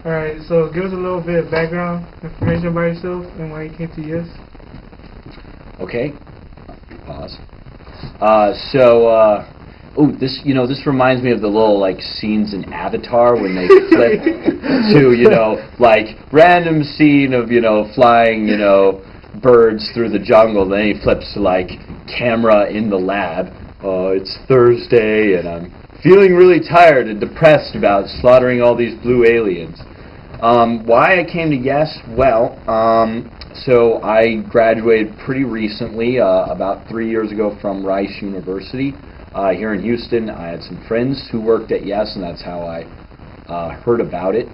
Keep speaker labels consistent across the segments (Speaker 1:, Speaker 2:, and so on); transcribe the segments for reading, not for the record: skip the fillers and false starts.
Speaker 1: Alright, so give us a little bit of background information about yourself and why you came to YES.
Speaker 2: Okay. Pause. This reminds me of the little like scenes in Avatar when they flip to like random scene of flying birds through the jungle. Then he flips to like camera in the lab. It's Thursday and I'm feeling really tired and depressed about slaughtering all these blue aliens. Why I came to YES? Well, so I graduated pretty recently, about 3 years ago from Rice University here in Houston. I had some friends who worked at YES, and that's how I heard about it.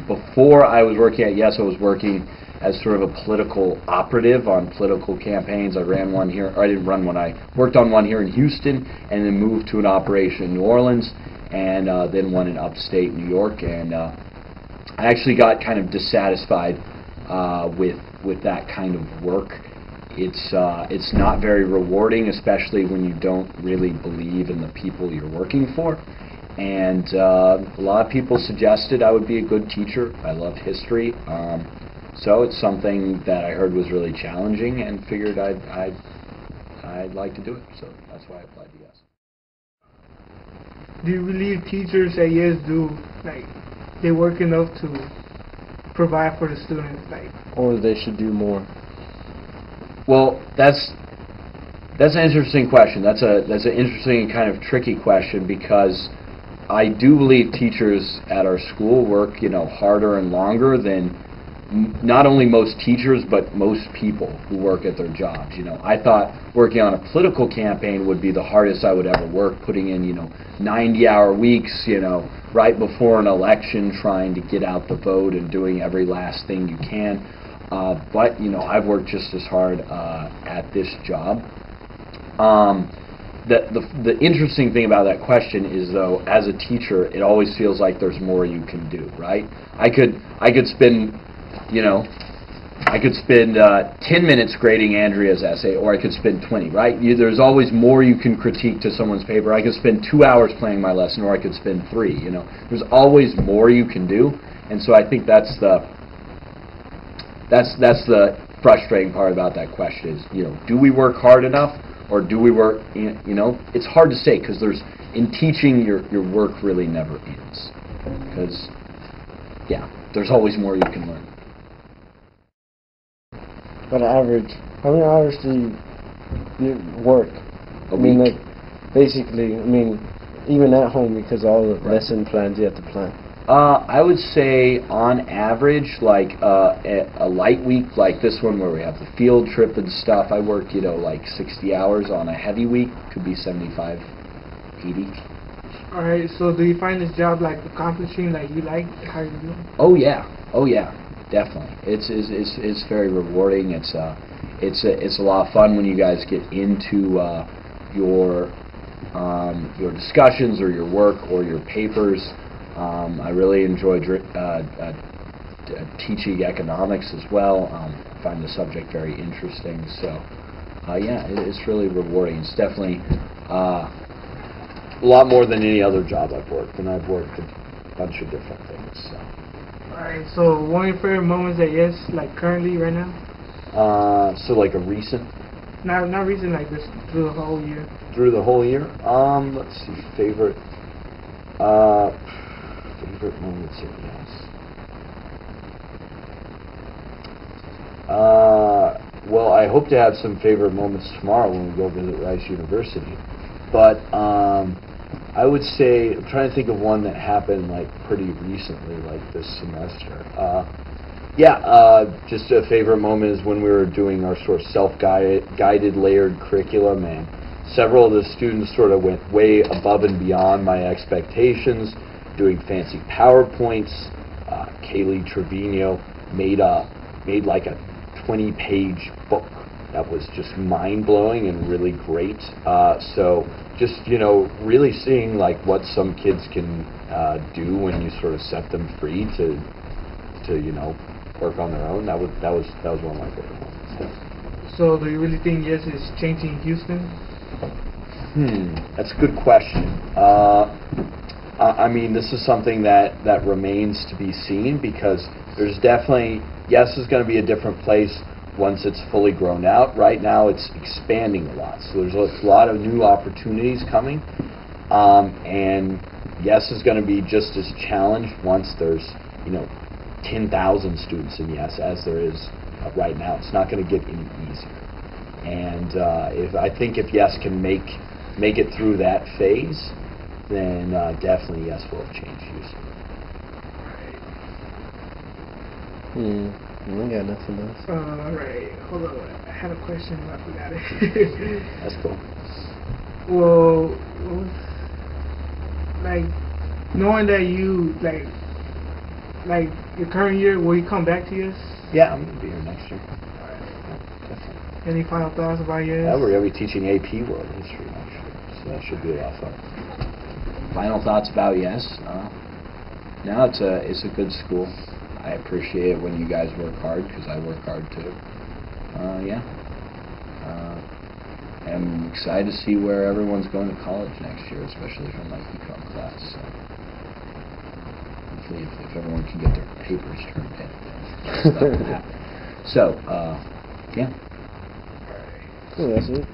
Speaker 2: Before I was working at YES, I was working as sort of a political operative on political campaigns. I ran one here, or I didn't run one, I worked on one here in Houston, and then moved to an operation in New Orleans, and then one in upstate New York, and I actually got kind of dissatisfied with that kind of work. It's not very rewarding, especially when you don't really believe in the people you're working for. And a lot of people suggested I would be a good teacher. I love history, so it's something that I heard was really challenging, and figured I'd like to do it. So that's why I applied to YES.
Speaker 1: Do you believe teachers at YES they work enough to provide for the students,
Speaker 3: or they should do more?
Speaker 2: Well, that's an interesting question. That's an interesting and kind of tricky question, because I do believe teachers at our school work harder and longer than not only most teachers, but most people who work at their jobs. I thought working on a political campaign would be the hardest I would ever work, putting in 90-hour weeks, right before an election, trying to get out the vote and doing every last thing you can. But I've worked just as hard at this job. The interesting thing about that question is, though, as a teacher, it always feels like there's more you can do, right? I could spend 10 minutes grading Andrea's essay, or I could spend 20, right? There's always more you can critique to someone's paper. I could spend 2 hours planning my lesson, or I could spend 3, There's always more you can do, and so I think that's the frustrating part about that question is, do we work hard enough, or do we work, it's hard to say, because in teaching, your work really never ends, because, there's always more you can learn.
Speaker 3: But average, how many hours do you work?
Speaker 2: A week?
Speaker 3: Basically, even at home, because all the lesson plans you have to plan.
Speaker 2: I would say, on average, like a light week like this one, where we have the field trip and stuff, I work, like 60 hours. On a heavy week, could be 75, 80.
Speaker 1: All right. So, do you find this job accomplishing? You like how you do?
Speaker 2: Oh yeah, definitely. It's very rewarding. It's a lot of fun when you guys get into your discussions, or your work, or your papers. I really enjoy teaching economics as well. I find the subject very interesting. So, it's really rewarding. It's definitely a lot more than any other job I've worked, and I've worked a bunch of different things. So.
Speaker 1: Alright, so one of your favorite moments at YES, currently, right now?
Speaker 2: So like a recent?
Speaker 1: Not recent, this through the whole year.
Speaker 2: Through the whole year? Let's see, favorite moments at YES. Well, I hope to have some favorite moments tomorrow when we go visit Rice University. But I would say, I'm trying to think of one that happened pretty recently, this semester. Just a favorite moment is when we were doing our sort of self-guided layered curriculum, and several of the students sort of went way above and beyond my expectations, doing fancy PowerPoints. Kaylee Trevino made like a 20-page book that was just mind-blowing and really great. So just, really seeing what some kids can do when you sort of set them free to work on their own. That was one of my favorite moments.
Speaker 1: So do you really think YES is changing Houston?
Speaker 2: That's a good question. I mean, this is something that remains to be seen, because there's definitely, yes, is going to be a different place once it's fully grown out. Right now, it's expanding a lot, so there's a lot of new opportunities coming, and yes is going to be just as challenged once there's 10,000 students in yes as there is right now. It's not going to get any easier, and I think if yes can make it through that phase, then definitely yes will have changed use.
Speaker 3: I got nothing else.
Speaker 1: Right. Hold on. I had a question, but I forgot it.
Speaker 2: That's cool.
Speaker 1: Well, like, knowing that you, like your current year, will you come back to us?
Speaker 2: Yeah, I'm going to be here next year. Yeah, definitely.
Speaker 1: Any final thoughts about yours?
Speaker 2: Yeah, we're going to be teaching AP World History next year, so that should be a lot of fun.
Speaker 4: Final thoughts about yes? No, it's a good school. I appreciate it when you guys work hard, because I work hard too. Yeah. I'm excited to see where everyone's going to college next year, especially from my econ class. So hopefully, if everyone can get their papers turned in, stuff will happen. So, yeah.
Speaker 3: Cool, that's it.